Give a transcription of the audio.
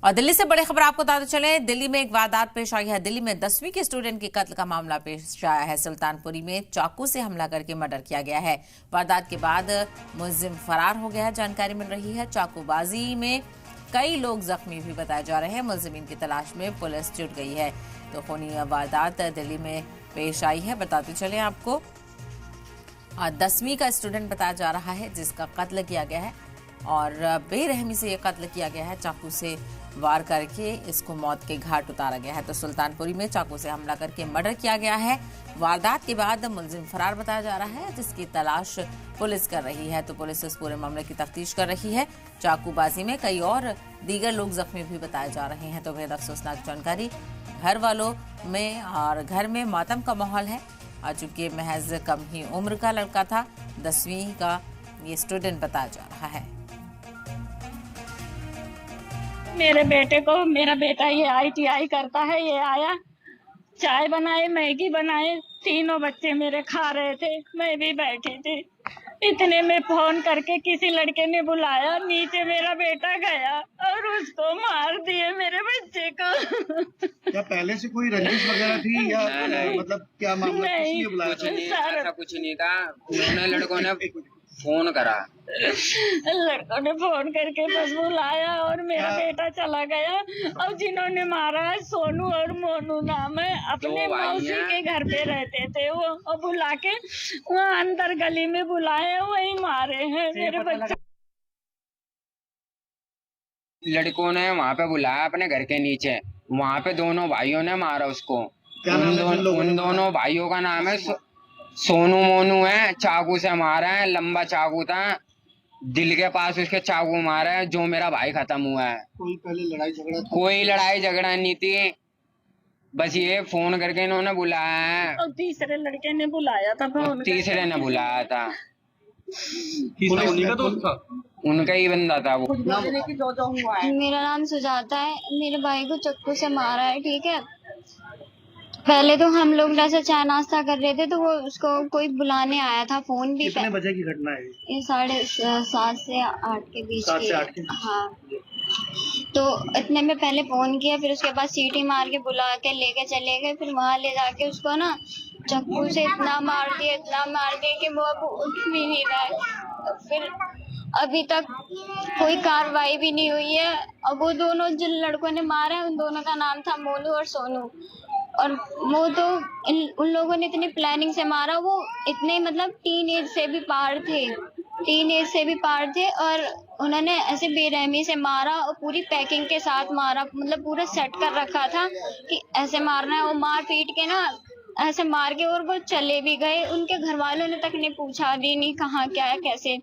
और दिल्ली से बड़ी खबर आपको बताते चले। दिल्ली में एक वारदात पेश आई है। दिल्ली में 10वीं के स्टूडेंट के कत्ल का मामला पेश आया है। सुल्तानपुरी में चाकू से हमला करके मर्डर किया गया है। वारदात के बाद मुलजिम फरार हो गया है, जानकारी मिल रही है। चाकूबाजी में कई लोग जख्मी भी बताए जा रहे हैं। मुलजिमीन की तलाश में पुलिस जुट गई है। तो खूनी वारदात दिल्ली में पेश आई है। बताते चले आपको, 10वीं का स्टूडेंट बताया जा रहा है जिसका कत्ल किया गया है और बेरहमी से ये कत्ल किया गया है। चाकू से वार करके इसको मौत के घाट उतारा गया है। तो सुल्तानपुरी में चाकू से हमला करके मर्डर किया गया है। वारदात के बाद मुलजिम फरार बताया जा रहा है, जिसकी तलाश पुलिस कर रही है। तो पुलिस इस पूरे मामले की तफ्तीश कर रही है। चाकूबाजी में कई और दीगर लोग जख्मी भी बताए जा रहे हैं। तो बेहद अफसोसनाक जानकारी। घर वालों में और घर में मातम का माहौल है। चूंकि महज कम ही उम्र का लड़का था, 10वीं का ये स्टूडेंट बताया जा रहा है। मेरे बेटे को, मेरा बेटा ये ITI करता है, ये आया, चाय बनाए, मैगी बनाए, तीनों बच्चे मेरे खा रहे थे, मैं भी बैठी थी। इतने में फोन करके किसी लड़के ने बुलाया, नीचे मेरा बेटा गया और उसको मार दिए मेरे बच्चे को। क्या पहले से कोई रंजिश वगैरह थी या मतलब क्या मामला? नहीं, कुछ नहीं था। उन्होंने लड़कों ने फोन करा, लड़कों ने फोन करके बस बुलाया और मेरा बेटा चला गया। और जिन्होंने मारा है सोनू और मोनू नाम है, अपने मौसी के घर पे रहते थे वो, और बुला के वहाँ अंदर गली में बुलाए, वही मारे हैं मेरे बच्चे। लड़कों ने वहाँ पे बुलाया अपने घर के नीचे, वहाँ पे दोनों भाइयों ने मारा उसको। उन दोनों भाइयों का नाम है सोनू मोनू है। चाकू से मारा है, लंबा चाकू था, दिल के पास उसके चाकू मारा है, जो मेरा भाई खत्म हुआ है। कोई पहले लड़ाई झगड़ा? कोई लड़ाई झगड़ा नहीं थी, बस ये फोन करके इन्होंने बुलाया है। और तीसरे लड़के ने बुलाया था, तीसरे ने बुलाया था। उनका दोस्त था, उनका ही बंदा था वो। मेरा नाम सुजाता है। मेरे भाई को चाकू से मारा है, ठीक है। पहले तो हम लोग जैसे चाय नाश्ता कर रहे थे तो वो उसको कोई बुलाने आया था, फोन भी। कितने बजे की घटना है ये 7:30 से 8 के बीच 7 से 8 की। हाँ, तो इतने में पहले फोन किया, फिर उसके बाद सीटी मार के बुला के लेके चले गए। फिर वहाँ ले जाके उसको ना चाकू से इतना मार दिया कि वो अब उठ भी नहीं रहा है। फिर अभी तक कोई कार्रवाई भी नहीं हुई है। और वो दोनों जिन लड़कों ने मारा है, उन दोनों का नाम था मोनू और सोनू। और वो तो उन लोगों ने इतनी प्लानिंग से मारा, वो इतने मतलब टीन एज से भी पार थे और उन्होंने ऐसे बेरहमी से मारा और पूरी पैकिंग के साथ मारा, मतलब पूरा सेट कर रखा था कि ऐसे मारना है। वो मार पीट के ना ऐसे मार के और वो चले भी गए। उनके घर वालों ने तक नहीं पूछा भी नहीं कहाँ क्या है कैसे।